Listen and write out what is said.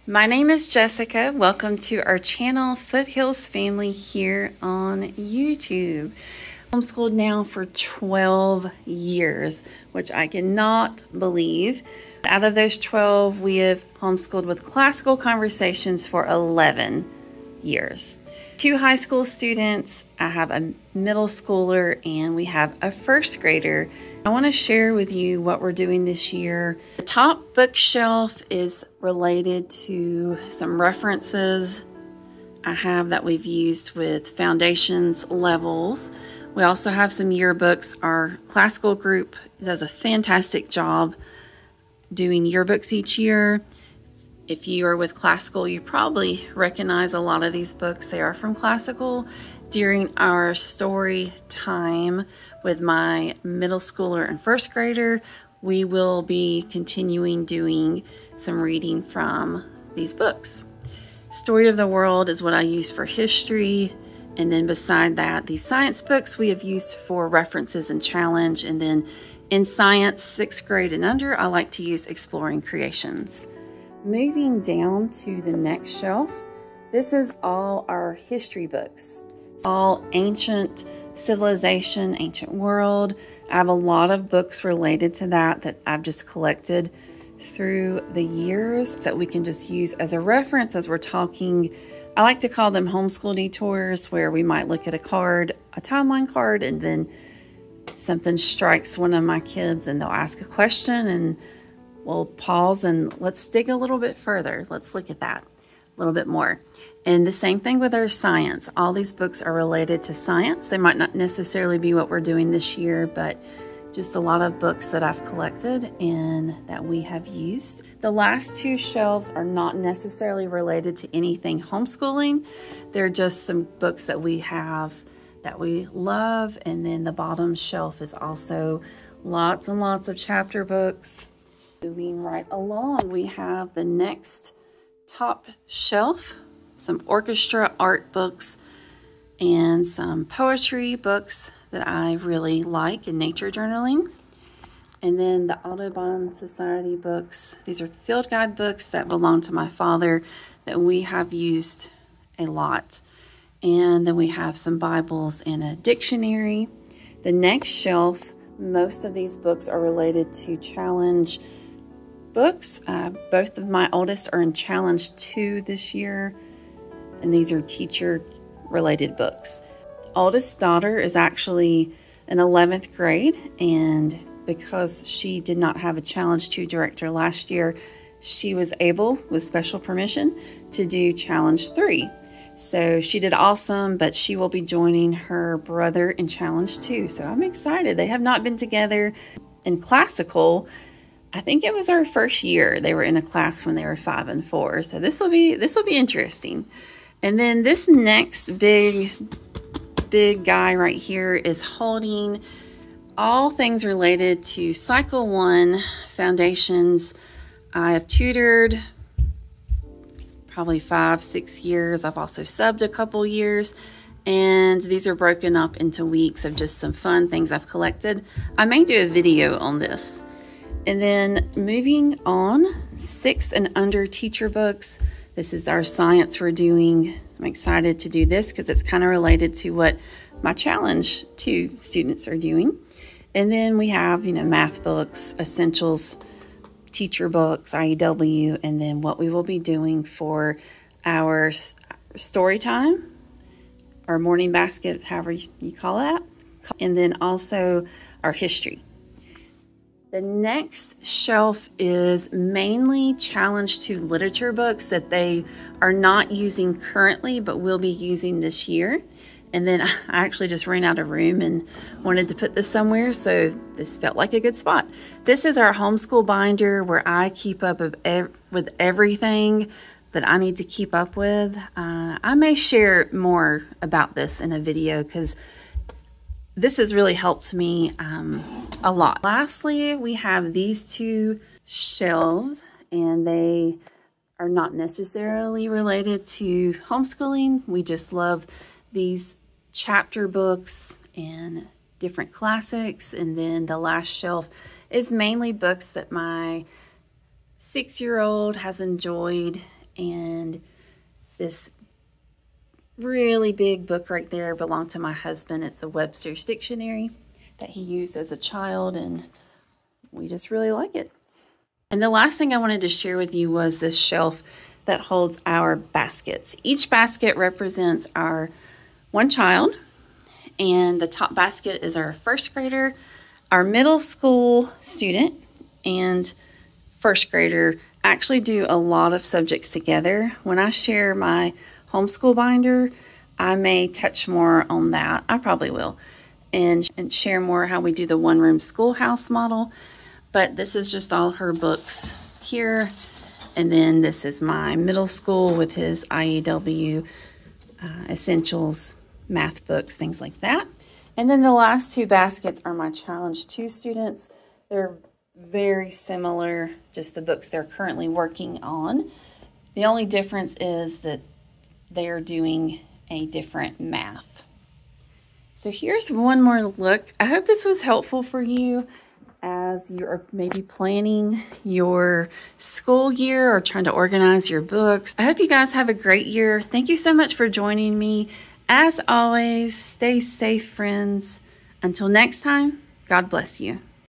My name is Jessica. Welcome to our channel, Foothills Family, here on YouTube. Homeschooled now for 12 years, which I cannot believe. Out of those 12, we have homeschooled with classical conversations for 11 years. 2 high school students, I have a middle schooler, and we have a first grader. I want to share with you what we're doing this year. The top bookshelf is related to some references I have that we've used with foundations levels. We also have some yearbooks. Our classical group does a fantastic job doing yearbooks each year. If you are with classical, you probably recognize a lot of these books. They are from classical. During our story time with my middle schooler and first grader, we will be continuing doing some reading from these books. Story of the World is what I use for history. And then beside that, these science books we have used for references and challenge. And then in science, 6th grade and under, I like to use Exploring Creations. Moving down to the next shelf, this is all our history books. It's all ancient civilization, ancient world. I have a lot of books related to that I've just collected through the years that we can just use as a reference as we're talking. I like to call them homeschool detours, where we might look at a card, a timeline card, and then something strikes one of my kids and they'll ask a question and we'll pause and let's dig a little bit further. Let's look at that a little bit more. And the same thing with our science. All these books are related to science. They might not necessarily be what we're doing this year, but just a lot of books that I've collected and that we have used. The last 2 shelves are not necessarily related to anything homeschooling. They're just some books that we have that we love. And then the bottom shelf is also lots and lots of chapter books. Moving right along, we have the next top shelf, some orchestra art books and some poetry books that I really like, and nature journaling. And then the Audubon Society books. These are field guide books that belong to my father that we have used a lot. And then we have some Bibles and a dictionary. The next shelf, most of these books are related to challenge books. Both of my oldest are in Challenge 2 this year, and these are teacher-related books. Oldest daughter is actually in 11th grade, and because she did not have a Challenge 2 director last year, she was able, with special permission, to do Challenge 3. So she did awesome, but she will be joining her brother in Challenge 2. So I'm excited. They have not been together in classical. I think it was our first year. They were in a class when they were 5 and 4. So this will be interesting. And then this next big guy right here is holding all things related to Cycle 1 foundations. I have tutored probably 5-6 years. I've also subbed a couple years. And these are broken up into weeks of just some fun things I've collected. I may do a video on this. And then moving on, 6th and under teacher books. This is our science we're doing. I'm excited to do this because it's kind of related to what my Challenge 2 students are doing. And then we have, math books, essentials, teacher books, IEW, and then what we will be doing for our story time, our morning basket, however you call that. And then also our history. The next shelf is mainly Challenge 2 literature books that they are not using currently, but will be using this year. And then I actually just ran out of room and wanted to put this somewhere, so this felt like a good spot. This is our homeschool binder where I keep up with everything that I need to keep up with. I may share more about this in a video because this has really helped me a lot. Lastly, we have these 2 shelves, and they are not necessarily related to homeschooling. We just love these chapter books and different classics. And then the last shelf is mainly books that my 6-year-old has enjoyed And this really big book right there belonged to my husband. It's a Webster's Dictionary that he used as a child, and we just really like it. And the last thing I wanted to share with you was this shelf that holds our baskets. Each basket represents our one child, and the top basket is our first grader, our middle school student, and first grader actually do a lot of subjects together. When I share my homeschool binder, I may touch more on that. I probably will, and share more how we do the one-room schoolhouse model. But this is just all her books here. And then this is my middle school with his IEW essentials, math books, things like that. And then the last two baskets are my Challenge 2 students. They're very similar, just the books they're currently working on. The only difference is that they're doing a different math. So here's one more look. I hope this was helpful for you as you are maybe planning your school year or trying to organize your books. I hope you guys have a great year. Thank you so much for joining me. As always, stay safe, friends. Until next time, God bless you.